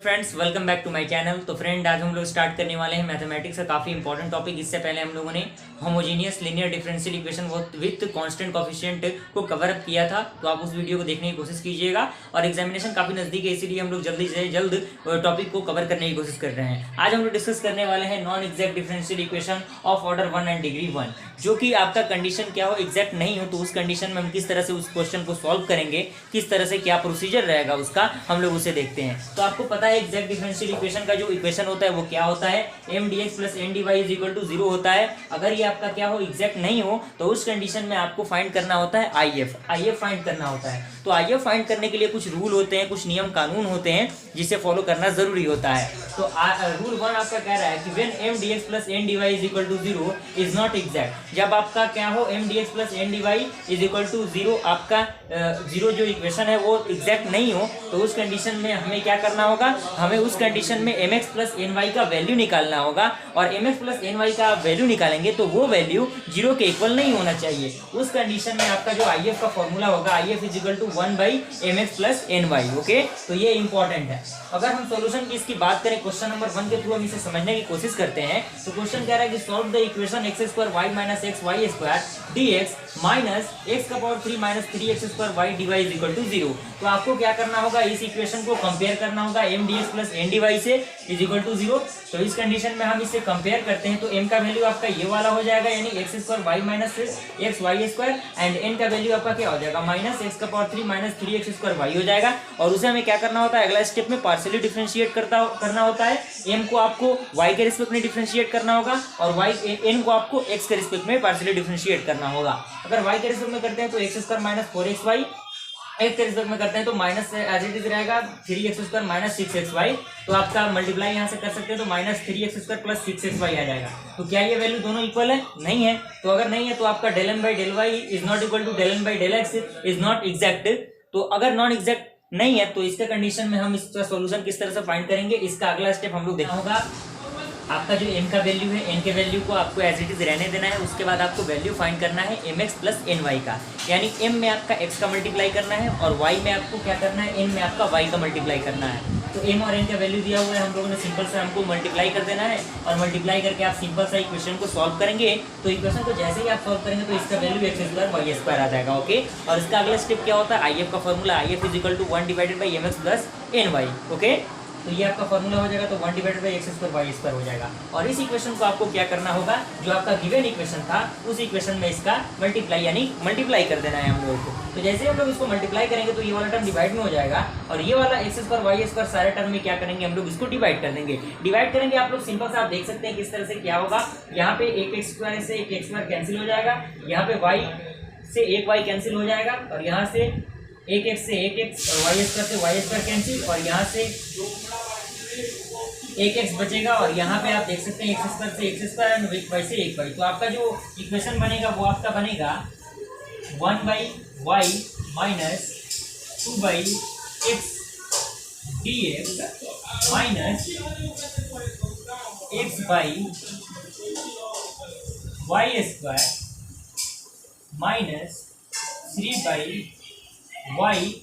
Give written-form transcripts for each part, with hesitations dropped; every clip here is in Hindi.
Friends welcome back to my channel. तो फ्रेंड आज हम लोग स्टार्ट करने वाले हैं मैथमेटिक्स का काफ़ी इंपॉर्टेंट टॉपिक। इससे पहले हम लोगों ने homogeneous linear differential equation with constant coefficient को कवर अप किया था, तो आप उस वीडियो को देखने की कोशिश कीजिएगा। और एग्जामिनेशन काफ़ी नज़दीक है, इसीलिए हम लोग जल्दी से जल्द टॉपिक को कवर करने की कोशिश कर रहे हैं। आज हम लोग डिस्कस करने वाले हैं non exact differential equation of order 1 and degree 1, जो कि आपका कंडीशन क्या हो, एग्जैक्ट नहीं हो, तो उस कंडीशन में हम किस तरह से उस क्वेश्चन को सॉल्व करेंगे, किस तरह से क्या प्रोसीजर रहेगा उसका, हम लोग उसे देखते हैं। तो आपको पता है एग्जैक्ट डिफरेंशियल इक्वेशन का जो इक्वेशन होता है वो क्या होता है, M d x plus N d Y is equal to 0 होता है। अगर ये आपका क्या हो, एग्जैक्ट नहीं हो, तो उस कंडीशन में आपको फाइंड करना होता है आई एफ फाइंड करना होता है। तो आई एफ फाइंड करने के लिए कुछ रूल होते हैं, कुछ नियम कानून होते हैं जिसे फॉलो करना जरूरी होता है। तो रूल 1 आपका कह रहा है कि when M d x plus N d Y is equal to 0 is not exact. जब आपका क्या हो, M d x plus N d Y is equal to 0, आपका 0 जो इक्वेशन है वो एग्जैक्ट नहीं हो, तो उस कंडीशन में हमें क्या करना होगा, हमें उस कंडीशन में M x plus N y का वैल्यू निकालना होगा। और M x plus N y का वैल्यू निकालेंगे तो वो वैल्यू 0 के इक्वल नहीं होना चाहिए। उस कंडीशन में आपका जो आई एफ का फॉर्मूला होगा, I F is equal to 1 by M x plus N Y. Okay, तो ये इंपॉर्टेंट है। अगर हम सॉल्यूशन की इसकी बात करें, क्वेश्चन नंबर 1 के थ्रू हम इसे समझने की कोशिश करते हैं। तो क्वेश्चन कह रहा है कि solve the equation x square Y minus x Y square D x minus x का power 3 minus 3x square Y D Y is equal to 0। तो आपको क्या करना होगा, इस इक्वेशन को कंपेयर करना होगा M d x plus N d y से इज इक्वल टू 0। तो इस कंडीशन में हम इसे कंपेयर करते हैं, तो m का वैल्यू आपका ये वाला हो जाएगा, यानी x square Y minus x Y square, and n का वैल्यू आपका क्या हो जाएगा, माइनस एक्स का power 3 minus 3x square y हो जाएगा। और उसे हमें क्या करना होता है, अगला स्टेप में पार्शियली डिफरेंशिएट करना होता है। m को आपको y के रिस्पेक्ट में डिफरेंशिएट करना होगा और n को आपको x के रिस्पेक्ट में पार्शियली डिफरेंशिएट करना होगा। अगर y के रिस्पेक्ट में करते हैं तो x square minus 4xy, x के रिस्पेक्ट में करते हैं तो माइनस एज इट इज रहेगा 3x स्क्वायर माइनस 6xy। तो आपका मल्टीप्लाई यहाँ से कर सकते हैं, तो minus 3x square plus 6xy आ जाएगा। तो क्या ये वैल्यू दोनों इक्वल है? नहीं है। तो अगर नहीं है तो आपका del M by del y is not equal to del M by del x is not exact. तो अगर नॉन एग्जैक्ट नहीं है तो इसके कंडीशन में हम इसका सॉल्यूशन किस तरह से फाइंड करेंगे, इसका अगला स्टेप हम लोग देखना होगा। आपका जो m का वैल्यू है, n के वैल्यू को आपको एज इट इज रहने देना है। उसके बाद आपको वैल्यू फाइंड करना है M x plus N y का, यानी m में आपका x का मल्टीप्लाई करना है और y में आपको क्या करना है, n में आपका y का मल्टीप्लाई करना है। तो m और n का वैल्यू दिया हुआ है, हम लोगों ने सिंपल से हमको मल्टीप्लाई कर देना है और मल्टीप्लाई करके आप सिंपल सा इक्वेशन को सॉल्व करेंगे। तो इक्वेशन को जैसे ही आप सॉल्व करेंगे तो इसका value X square Y square आ जाएगा। ओके, और इसका अगला स्टेप क्या होता है, आई एफ का formula, I F is equal to 1 divided by M x plus N Y. Okay, तो ये आपका फॉर्मूला हो जाएगा, तो 1 divided by x square Y square हो जाएगा। और इस इक्वेशन को आपको क्या करना होगा, जो आपका गिवन इक्वेशन था उस इक्वेशन में इसका मल्टीप्लाई यानी मल्टीप्लाई कर देना है हम लोगों को। तो जैसे हम लोग इसको मल्टीप्लाई करेंगे तो ये वाला टर्म डिवाइड में हो जाएगा और ये वाला एक्स स्क्वायर वाई स्क्वायर सारे टर्म में क्या करेंगे, हम लोग इसको डिवाइड कर देंगे। डिवाइड करेंगे आप लोग सिंपल सा आप देख सकते हैं किस तरह से क्या होगा। यहाँ पे एक एक्स स्क्वायर से एक एक्स स्क्वायर कैंसिल हो जाएगा, यहाँ पे वाई से एक वाई कैंसिल हो जाएगा और यहाँ से एक एक्स से एक एक्स और वाई स्क्वायर से वाई स्क्वायर कैंसिल, और यहाँ से एक एक्स बचेगा और यहाँ पे आप देख सकते हैं एक्स स्क्वायर से एक्स स्क्वायर एंड वाई से एक वाई। तो आपका जो इक्वेशन बनेगा वो आपका बनेगा 1 by y minus 2 by x D x minus x by y square minus 3 by Y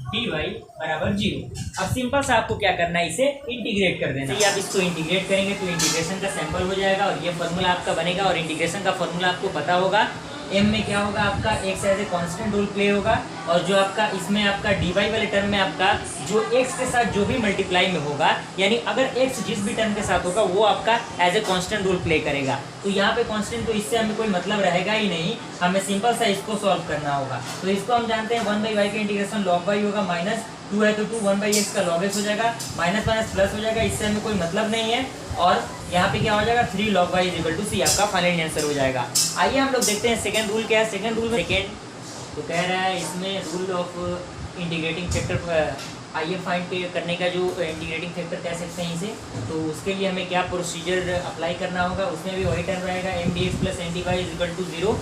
D y बराबर 0। अब सिंपल सा आपको क्या करना है, इसे इंटीग्रेट कर देना है। आप इसको इंटीग्रेट करेंगे तो इंटीग्रेशन का सैंपल हो जाएगा और ये फॉर्मूला आपका बनेगा। और इंटीग्रेशन का फॉर्मूला आपको पता होगा, m में क्या होगा आपका x as a constant role play होगा और जो आपका इसमें आपका dy वाले टर्म में आपका जो x के साथ जो भी मल्टीप्लाई में होगा, यानी अगर x जिस भी टर्म के साथ होगा वो आपका as a constant role play करेगा। तो यहाँ पे कांस्टेंट, तो इससे हमें कोई मतलब रहेगा ही नहीं, हमें सिंपल सा इसको सॉल्व करना होगा। तो इसको हम जानते हैं 1 बाई वाई का इंटीग्रेशन लॉग वाई होगा, माइनस 2 है तो 2, 1 बाई एक्स का लॉग एक्स हो जाएगा, माइनस माइनस प्लस हो जाएगा, इससे हमें कोई मतलब नहीं है। और यहाँ पे क्या हो जाएगा, 3 log y is equal to C, आपका फाइनल आंसर हो जाएगा। आइए हम लोग देखते हैं सेकंड रूल क्या है। सेकंड रूल में तो कह रहा है इसमें रूल ऑफ इंटीग्रेटिंग फैक्टर, आइए फाइंड करने का जो इंटीग्रेटिंग फैक्टर कह सकते हैं इसे। तो उसके लिए हमें क्या प्रोसीजर अप्लाई करना होगा, उसमें भी वही टर्म रहेगा M d x plus N d Y is equal to 0।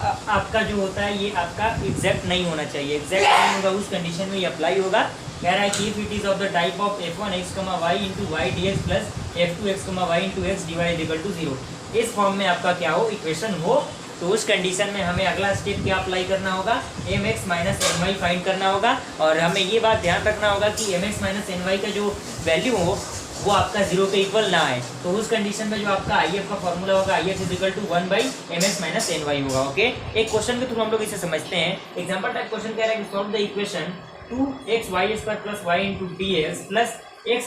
आपका जो होता है ये आपका एग्जैक्ट नहीं होना चाहिए, एग्जैक्ट नहीं होगा उस कंडीशन में ये अप्लाई होगा। कह रहा है कि if it is of the type of f1x, y into y dx plus f2x, y into x dy is equal to 0। इस फॉर्म में आपका क्या हो, इक्वेशन हो तो उस कंडीशन में हमें अगला स्टेप क्या अप्लाई करना होगा, M x minus N y find करना होगा। और हमें ये बात ध्यान रखना होगा कि M x minus N y का जो वैल्यू हो वो आपका 0 के इक्वल ना आए। तो उस कंडीशन में जो आपका आई एफ का फॉर्मूला होगा, I F is equal to 1 by M x minus N y होगा। ओके, एक क्वेश्चन के थ्रू हम लोग इसे समझते हैं। एग्जाम्पल टाइप क्वेश्चन कह रहा है कि solve the equation 2xy² plus y into d x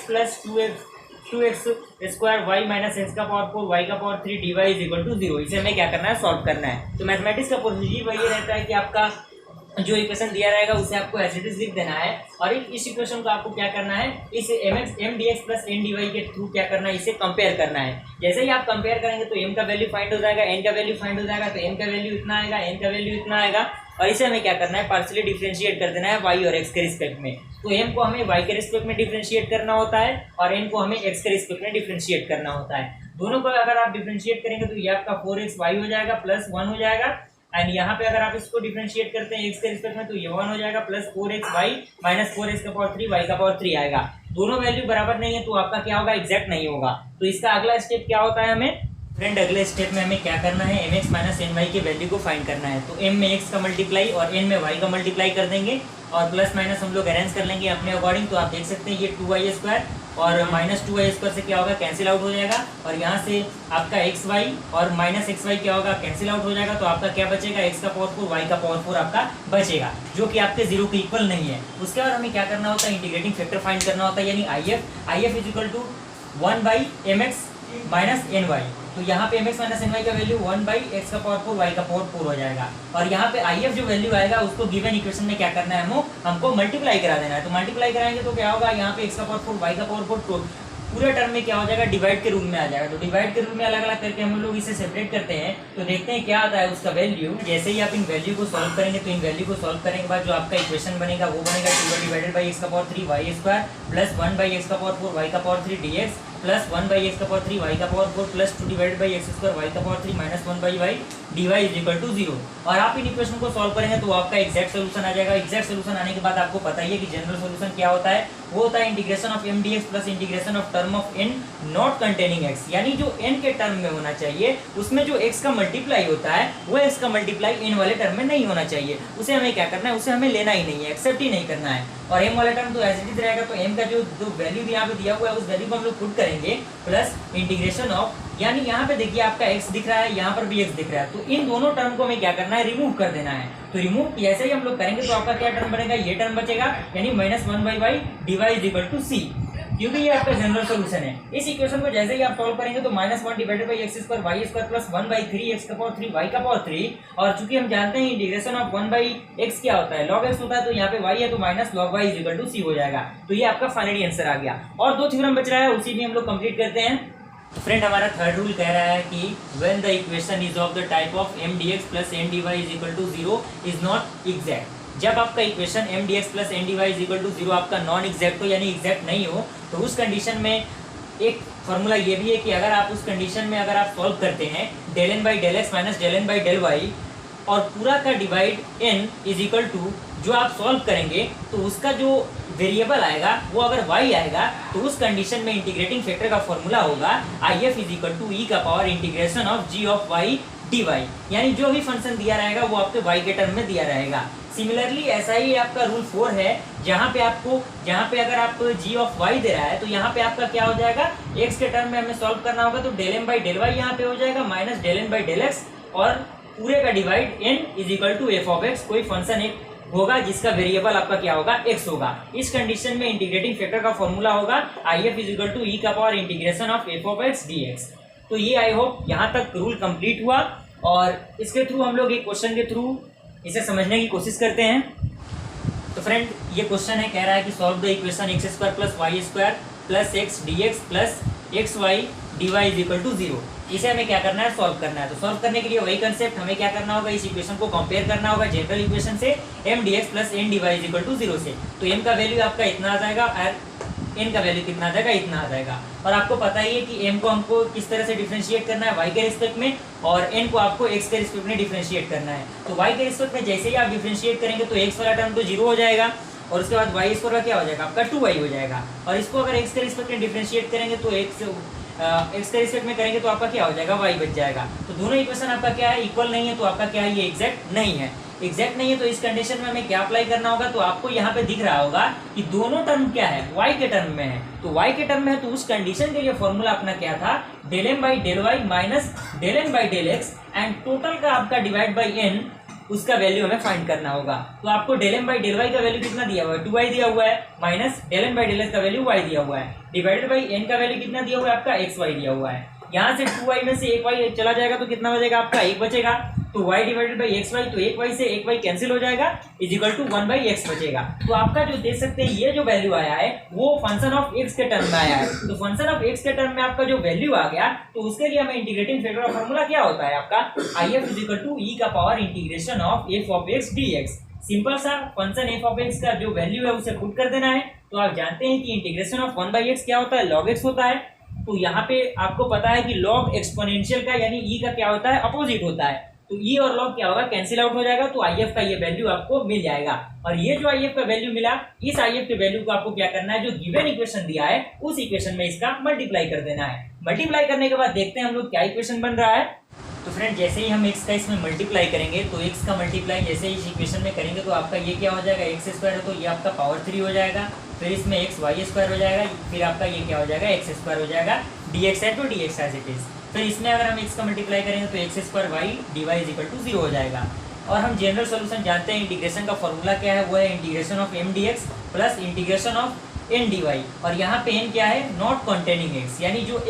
plus 2x square y minus x का पावर 4 y का power 3 dy is equal to 0। इसे हमें क्या करना है, सॉल्व करना है। तो मैथमेटिक्स का प्रोसीजर वही रहता है कि आपका जो इक्वेशन दिया रहेगा उसे आपको एज इट इज लिख देना है, और इस इक्वेशन को आपको क्या करना है, इस M d x plus N d y के थ्रू क्या करना है, इसे कंपेयर करना है। जैसे ही आप कंपेयर करेंगे तो एम का वैल्यू फाइंड हो जाएगा, एन का वैल्यू फाइंड हो जाएगा, तो एम का वैल्यू इतना आएगा, एन का वैल्यू इतना आएगा, और इसे हमें क्या करना है, पार्शियली डिफरेंशिएट कर देना है वाई और एक्स के रिस्पेक्ट में। तो एम को हमें वाई के रिस्पेक्ट में डिफरेंशिएट करना होता है और एन को हमें एक्स के रिस्पेक्ट में डिफरेंशिएट करना होता है। दोनों को अगर आप डिफरेंशिएट करेंगे तो ये आपका 4xy हो जाएगा प्लस 1 हो जाएगा, एंड यहाँ पे अगर आप इसको डिफरेंशिएट करते हैं एक्स के रिस्पेक्ट में तो ये 1 हो जाएगा प्लस 4xy माइनस 4x का पावर 3 y का पावर 3 आएगा। दोनों वैल्यू बराबर नहीं है तो आपका क्या होगा, एग्जैक्ट नहीं होगा। तो इसका अगला स्टेप क्या होता है हमें, फ्रेंड अगले स्टेप में हमें क्या करना है, M x minus N y के वैल्यू को फाइंड करना है। तो एम में एक्स का मल्टीप्लाई और एन में वाई का मल्टीप्लाई कर देंगे, और प्लस माइनस हम लोग अरेंज कर लेंगे अपने अकॉर्डिंग। तो आप देख सकते हैं ये 2y² और माइनस 2y² से क्या होगा, कैंसिल आउट हो जाएगा, और यहाँ से आपका xy और माइनस xy क्या होगा, कैंसिल आउट हो जाएगा। तो आपका क्या बचेगा, x का पावर 4 y का पावर 4 आपका बचेगा, जो कि आपके 0 के इक्वल नहीं है। उसके बाद हमें क्या करना होता है, इंटीग्रेटिंग फैक्टर फाइंड करना होता है, यानी I F is equal to 1 by M x minus N y. तो यहाँ पे M x minus N y का वैल्यू 1 बाई एक्स का पावर 4 वाई का पावर 4 हो जाएगा, और यहाँ पे आई एफ जो वैल्यू आएगा उसको गिवन इक्वेशन में क्या करना है, हमको मल्टीप्लाई करा देना है। तो मल्टीप्लाई कराएंगे तो क्या होगा, यहाँ पे एक्स का पावर 4 वाई का पावर 4 पूरे टर्म में क्या हो जाएगा, डिवाइड के रूल में आ जाएगा। तो डिवाइड के रूल में अलग अलग करके हम लोग इसे सेपरेट करते हैं, तो देखते हैं क्या आता है उसका वैल्यू। जैसे ही आप इन वैल्यू को सॉल्व करेंगे तो इन वैल्यू को सॉल्व करने के बाद जो आपका इक्वेशन बनेगा वो बनेगा 2 डिवाइडेड बाई एक्स का power 3 Y square plus 1 by x का पावर 4 वाई का power 3 D x plus 1 by x का पावर 3 वाई का power 4 plus 2 divided by x square Y का power 3 minus 1 by Y D Y is equal to 0। और आप इन इक्वेशन को सॉल्व करेंगे तो आपका एग्जैक्ट सोल्यूशन आ जाएगा। एग्जैक्ट सोल्यूशन आने के बाद आपको पता ही है कि जनरल सोल्यूशन क्या होता है, वो होता है integration of M d x plus integration of term of N not containing x, यानी जो n के टर्म में होना चाहिए उसमें जो x का मल्टीप्लाई होता है वो x का मल्टीप्लाई n वाले टर्म में नहीं होना चाहिए। उसे हमें क्या करना है, उसे हमें लेना ही नहीं है, एक्सेप्ट ही नहीं करना है, और m वाला टर्म तो एज इट इज रहेगा। तो m का जो वैल्यू यहाँ पे दिया हुआ है उस वैल्यू को हम लोग पुट करेंगे प्लस इंटीग्रेशन ऑफ, यानी यहाँ पे देखिए आपका x दिख रहा है, यहाँ पर भी x दिख रहा है, तो इन दोनों टर्म को हमें क्या करना है, रिमूव कर देना है। तो रिमूव जैसे ही हम लोग करेंगे तो आपका क्या टर्म बनेगा, ये टर्म बचेगा, यानी minus 1 by Y D Y is equal to C, क्योंकि ये आपका जनरल सोल्यूशन है। इस इक्वेशन को जैसे ही आप सॉल्व करेंगे तो minus 1 divided by x square Y square plus 1 by 3 x का पावर 3 वाई का पावर 3, और चूंकि हम जानते हैं इंटीग्रेशन ऑफ 1 बाई एक्स क्या होता है, लॉग एक्स होता है, तो यहाँ पे वाई है तो minus log Y is equal to C हो जाएगा। तो ये आपका फाइनली आंसर आ गया। और 2 थ्योरम बच रहा है, उसी भी हम लोग कंप्लीट करते हैं। फ्रेंड हमारा थर्ड रूल कह रहा है कि when the equation is of the type of M d x plus N d Y is equal to 0 is not exact. जब आपका equation M d x plus N d Y is equal to 0 आपका नॉन एग्जैक्ट हो, यानी एग्जैक्ट नहीं हो, तो उस कंडीशन में एक फॉर्मूला ये भी है कि अगर आप उस कंडीशन में अगर आप सॉल्व करते हैं del N by del x minus del N by del y और पूरा का divide N is equal to जो आप सॉल्व करेंगे तो उसका जो वेरिएबल आएगा वो अगर y आएगा तो उस कंडीशन में इंटीग्रेटिंग फैक्टर का फॉर्मूला होगा I F is equal to E का power integration of G of Y D Y, यानी जो भी फंक्शन दिया रहेगा वो आपके y के टर्म में दिया रहेगा। सिमिलरली ऐसा ही आपका रूल 4 है, जहाँ पे अगर आप g ऑफ y दे रहा है तो यहाँ पे आपका क्या हो जाएगा, x के टर्म में हमें सॉल्व करना होगा, तो del M by del y यहाँ पे हो जाएगा minus del N by del x, और पूरे का divide n is equal to F of x, कोई फंक्शन एक होगा जिसका वेरिएबल आपका क्या होगा, x होगा। इस कंडीशन में इंटीग्रेटिंग फैक्टर का फॉर्मूला होगा I F is equal to E का power integration of F of X D X. तो ये आई होप यहाँ तक रूल कंप्लीट हुआ, और इसके थ्रू हम लोग एक क्वेश्चन के थ्रू इसे समझने की कोशिश करते हैं। तो फ्रेंड ये क्वेश्चन है, कह रहा है कि solve the equation x square plus y square plus x D x plus x y D Y is equal to 0। इसे हमें क्या करना है, सॉल्व करना है। तो सॉल्व करने के लिए वही कंसेप्ट, हमें क्या करना होगा, इस इक्वेशन को कंपेयर करना होगा जनरल इक्वेशन से M d x plus N d Y is equal to 0 से। तो एम का वैल्यू आपका इतना आ जाएगा और एन का वैल्यू कितना आ जाएगा, इतना आ जाएगा। और आपको पता ही है कि एम को हमको किस तरह से डिफरेंशिएट करना है, वाई के रिस्पेक्ट में, और एन को आपको एक्स के रिस्पेक्ट में डिफरेंशिएट करना है। तो वाई के रिस्पेक्ट में जैसे ही आप डिफरेंशिएट करेंगे तो एक्स वाला टर्म तो 0 हो जाएगा, और उसके बाद वाई स्क्वायर का क्या हो जाएगा, आपका 2y हो जाएगा। और इसको अगर एक्स के रिस्पेक्ट में डिफरेंशिएट करेंगे तो एक्स के रिस्पेक्ट में करेंगे तो आपका क्या हो जाएगा, वाई बच जाएगा। तो दोनों इक्वेशन आपका क्या है, इक्वल नहीं है, तो आपका क्या है, ये एग्जैक्ट नहीं है। एग्जैक्ट नहीं है तो इस कंडीशन में हमें क्या अप्लाई करना होगा, तो आपको यहाँ पे दिख रहा होगा कि दोनों टर्म क्या है, y के टर्म में है। तो y के टर्म में है तो उस कंडीशन के लिए फॉर्मूला अपना क्या था, del M by del y minus del N by del x and total का आपका डिवाइड बाई एन, उसका वैल्यू हमें फाइंड करना होगा। तो आपको del M by del y का वैल्यू कितना दिया हुआ है, 2y दिया हुआ है, minus del N by del x का वैल्यू y दिया हुआ है, डिवाइडेड बाई एन का वैल्यू कितना दिया हुआ है, आपका xy दिया हुआ है। यहाँ से 2y में से 1y चला जाएगा तो कितना बचेगा, आपका 1 बचेगा। तो y डिवाइडेड बाई xy, तो 1y से 1y कैंसिल हो जाएगा, इज इक्वल टू 1/x बचेगा। तो आपका जो देख सकते हैं ये जो वैल्यू आया है वो फंक्शन ऑफ x के टर्म में आया है। तो फंक्शन ऑफ x के टर्म में आपका जो वैल्यू आ गया, तो उसके लिए हमें इंटीग्रेटिंग फैक्टर का फॉर्मूला क्या होता है आपका, if is equal to e का power integration of f of x dx। Simple सा फंक्शन f ऑफ x का जो वैल्यू है उसे पुट कर देना है। तो आप जानते हैं कि इंटीग्रेशन ऑफ 1/x क्या होता है, log x होता है। तो यहाँ पे आपको पता है कि log एक्सपोनेंशियल का यानी e का क्या होता है, अपोजिट होता है। तो e और log क्या होगा, कैंसिल आउट हो जाएगा। तो if का ये वैल्यू आपको मिल जाएगा। और ये जो if का वैल्यू मिला, इस if के वैल्यू को आपको क्या करना है, जो गिवन इक्वेशन दिया है उस इक्वेशन में इसका मल्टीप्लाई कर देना है। मल्टीप्लाई करने के बाद देखते हैं हम लोग क्या इक्वेशन बन रहा है। तो फ्रेंड जैसे ही हम x का इसमें मल्टीप्लाई करेंगे, तो x का मल्टीप्लाई जैसे ही इस इक्वेशन में करेंगे तो आपका ये क्या हो जाएगा, x स्क्वायर है तो ये आपका पावर 3 हो जाएगा। फिर इसमें x वाई स्क्वायर हो जाएगा, फिर आपका ये क्या हो जाएगा, x स्क्वायर हो जाएगा, dx है तो dx एज इट इज। फिर इसमें अगर हम x का मल्टीप्लाई करेंगे तो x square Y D Y is equal to 0 हो जाएगा। और हम जनरल सोल्यूशन जानते हैं, इंटीग्रेशन का फॉर्मूला क्या है, वो है integration of m dx plus integration of n dy। और यहाँ पे n क्या है, नॉट कॉन्टेनिंग x, यानी जो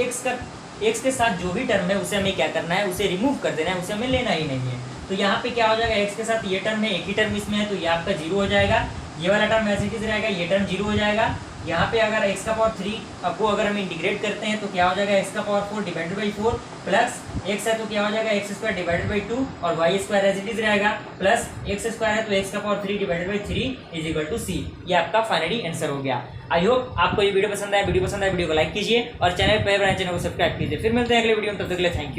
x के साथ जो भी टर्म है उसे हमें क्या करना है, उसे रिमूव कर देना है, उसे हमें लेना ही नहीं है। तो यहाँ पे क्या हो जाएगा, x के साथ ये टर्म है, एक ही टर्म इसमें है तो ये आपका 0 हो जाएगा। ये वाला टर्म एज इट इज रहेगा, ये टर्म 0 हो जाएगा। यहाँ पे अगर x का पावर 3 अब वो अगर हम इंटीग्रेट करते हैं तो क्या हो जाएगा, x का power 4 divided by 4 plus x है तो क्या हो जाएगा, x स्क्वायर डिवाइडेड बाई 2 और y square as it is रहेगा, प्लस x स्क्वायर है तो x का power 3 divided by 3 is equal to c। ये आपका फाइनली आंसर हो गया। आई होप आपको ये वीडियो पसंद आया। वीडियो पसंद आया वीडियो को लाइक कीजिए और चैनल पर चैनल को सब्सक्राइब कीजिए। फिर मिलते हैं अगले वीडियो में, तब तक के लिए थैंक यू।